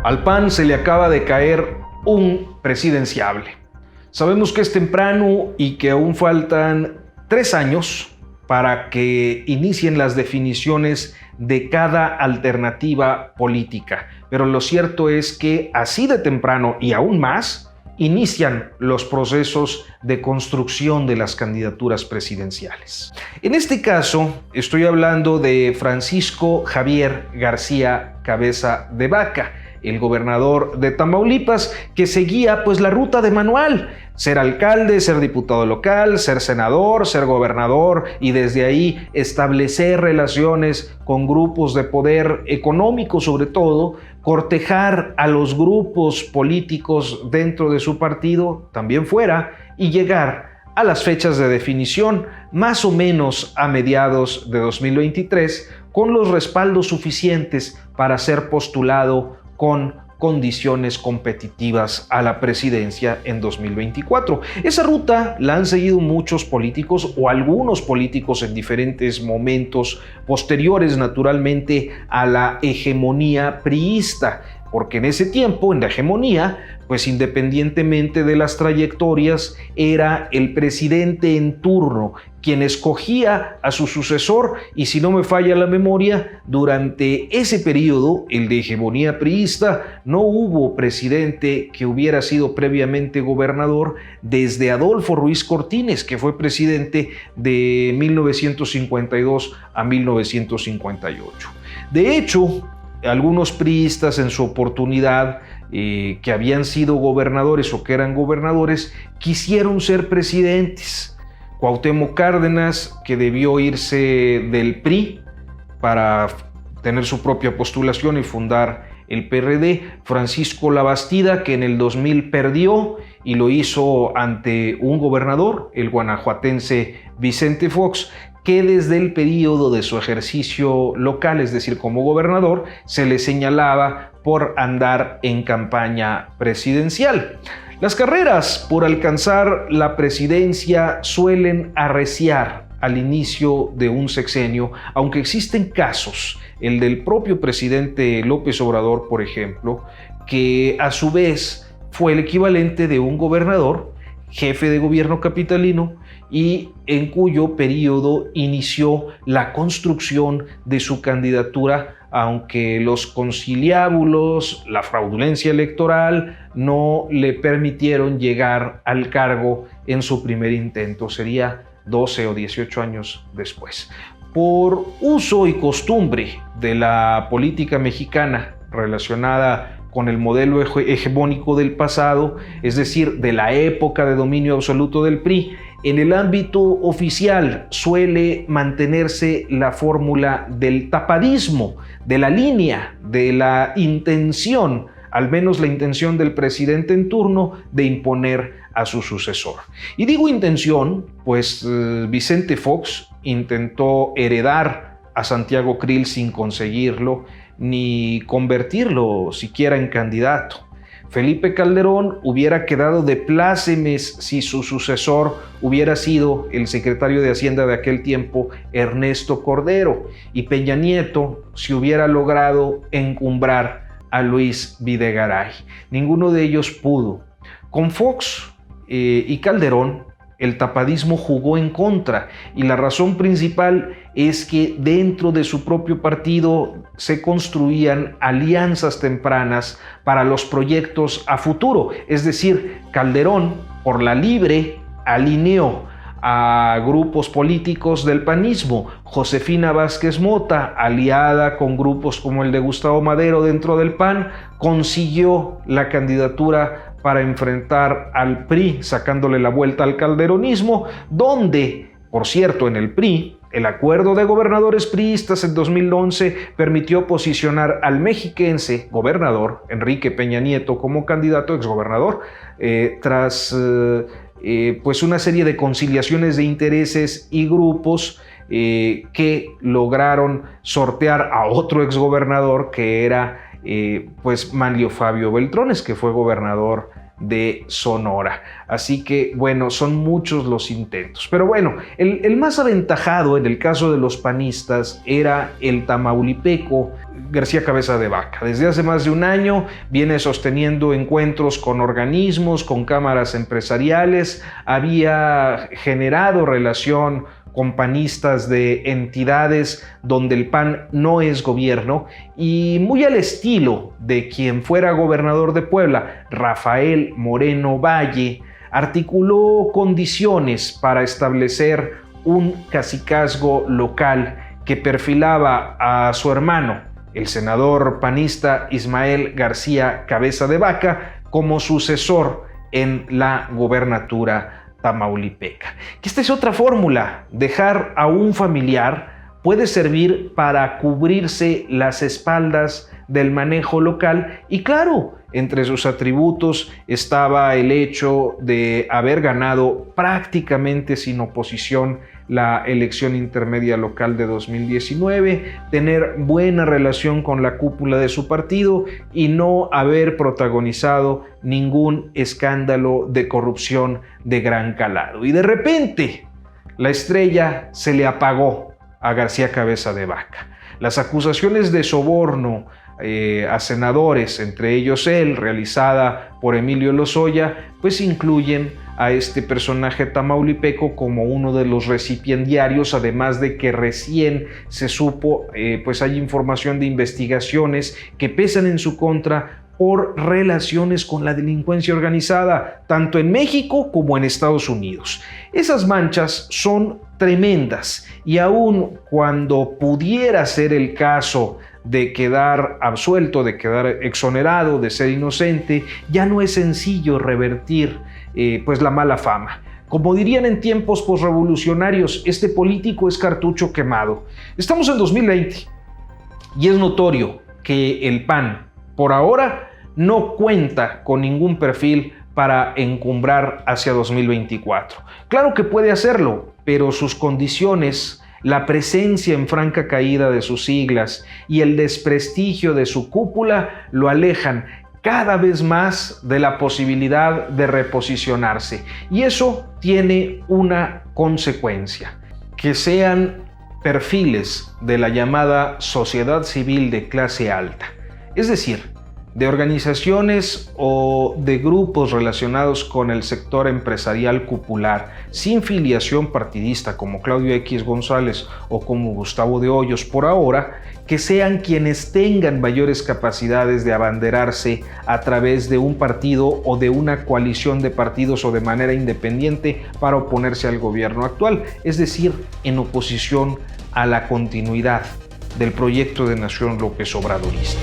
Al PAN se le acaba de caer un presidenciable. Sabemos que es temprano y que aún faltan 3 años para que inicien las definiciones de cada alternativa política. Pero lo cierto es que así de temprano y aún más, inician los procesos de construcción de las candidaturas presidenciales. En este caso, estoy hablando de Francisco Javier García Cabeza de Vaca, el gobernador de Tamaulipas, que seguía la ruta de manual: ser alcalde, ser diputado local, ser senador, ser gobernador y desde ahí establecer relaciones con grupos de poder económico, sobre todo, cortejar a los grupos políticos dentro de su partido, también fuera, y llegar a las fechas de definición más o menos a mediados de 2023 con los respaldos suficientes para ser postulado con condiciones competitivas a la presidencia en 2024. Esa ruta la han seguido muchos políticos o algunos políticos en diferentes momentos posteriores, naturalmente, a la hegemonía priista, porque en ese tiempo, en la hegemonía, independientemente de las trayectorias, era el presidente en turno quien escogía a su sucesor, y si no me falla la memoria, durante ese periodo, el de hegemonía priista, no hubo presidente que hubiera sido previamente gobernador desde Adolfo Ruiz Cortines, que fue presidente de 1952 a 1958. De hecho, algunos priistas en su oportunidad, que habían sido gobernadores o que eran gobernadores, quisieron ser presidentes. Cuauhtémoc Cárdenas, que debió irse del PRI para tener su propia postulación y fundar el PRD. Francisco Labastida, que en el 2000 perdió y lo hizo ante un gobernador, el guanajuatense Vicente Fox, que desde el periodo de su ejercicio local, es decir, como gobernador, se le señalaba por andar en campaña presidencial. Las carreras por alcanzar la presidencia suelen arreciar al inicio de un sexenio, aunque existen casos, el del propio presidente López Obrador, por ejemplo, que a su vez fue el equivalente de un gobernador, jefe de gobierno capitalino, y en cuyo periodo inició la construcción de su candidatura, aunque los conciliábulos, la fraudulencia electoral no le permitieron llegar al cargo en su primer intento. Sería 12 o 18 años después. Por uso y costumbre de la política mexicana relacionada con el modelo hegemónico del pasado, es decir, de la época de dominio absoluto del PRI, en el ámbito oficial suele mantenerse la fórmula del tapadismo, de la línea, de la intención, al menos la intención del presidente en turno, de imponer a su sucesor. Y digo intención, Vicente Fox intentó heredar a Santiago Krill sin conseguirlo, ni convertirlo siquiera en candidato. Felipe Calderón hubiera quedado de plácemes si su sucesor hubiera sido el secretario de Hacienda de aquel tiempo, Ernesto Cordero, y Peña Nieto si hubiera logrado encumbrar a Luis Videgaray. Ninguno de ellos pudo. Con Fox y Calderón, el tapadismo jugó en contra, y la razón principal es que dentro de su propio partido se construían alianzas tempranas para los proyectos a futuro. Es decir, Calderón, por la libre, alineó a grupos políticos del panismo. Josefina Vázquez Mota, aliada con grupos como el de Gustavo Madero dentro del PAN, consiguió la candidatura para enfrentar al PRI, sacándole la vuelta al calderonismo, donde, por cierto, en el PRI, el acuerdo de gobernadores priistas en 2011 permitió posicionar al mexiquense gobernador Enrique Peña Nieto como candidato exgobernador, tras una serie de conciliaciones de intereses y grupos que lograron sortear a otro exgobernador, que era Manlio Fabio Beltrones, que fue gobernador de Sonora. Así que, bueno, son muchos los intentos. Pero bueno, el más aventajado en el caso de los panistas era el tamaulipeco García Cabeza de Vaca. Desde hace más de un año viene sosteniendo encuentros con organismos, con cámaras empresariales, había generado relación con panistas de entidades donde el PAN no es gobierno y muy al estilo de quien fuera gobernador de Puebla, Rafael Moreno Valle, articuló condiciones para establecer un cacicazgo local que perfilaba a su hermano, el senador panista Ismael García Cabeza de Vaca, como sucesor en la gobernatura tamaulipeca. Que esta es otra fórmula: dejar a un familiar puede servir para cubrirse las espaldas del manejo local y claro, entre sus atributos estaba el hecho de haber ganado prácticamente sin oposición la elección intermedia local de 2019, tener buena relación con la cúpula de su partido y no haber protagonizado ningún escándalo de corrupción de gran calado. Y de repente, la estrella se le apagó a García Cabeza de Vaca. Las acusaciones de soborno a senadores, entre ellos él, realizada por Emilio Lozoya, pues incluyen a este personaje tamaulipeco como uno de los recipiendarios, además de que recién se supo, pues hay información de investigaciones que pesan en su contra por relaciones con la delincuencia organizada, tanto en México como en Estados Unidos. Esas manchas son tremendas y aun cuando pudiera ser el caso de quedar absuelto, de quedar exonerado, de ser inocente, ya no es sencillo revertir pues la mala fama. Como dirían en tiempos posrevolucionarios, este político es cartucho quemado. Estamos en 2020 y es notorio que el PAN, por ahora, no cuenta con ningún perfil para encumbrar hacia 2024. Claro que puede hacerlo, pero sus condiciones, la presencia en franca caída de sus siglas y el desprestigio de su cúpula lo alejan cada vez más de la posibilidad de reposicionarse. Y eso tiene una consecuencia: que sean perfiles de la llamada sociedad civil de clase alta, es decir, de organizaciones o de grupos relacionados con el sector empresarial cupular, sin filiación partidista como Claudio X González o como Gustavo de Hoyos por ahora, que sean quienes tengan mayores capacidades de abanderarse a través de un partido o de una coalición de partidos o de manera independiente para oponerse al gobierno actual, es decir, en oposición a la continuidad del proyecto de nación López Obradorista.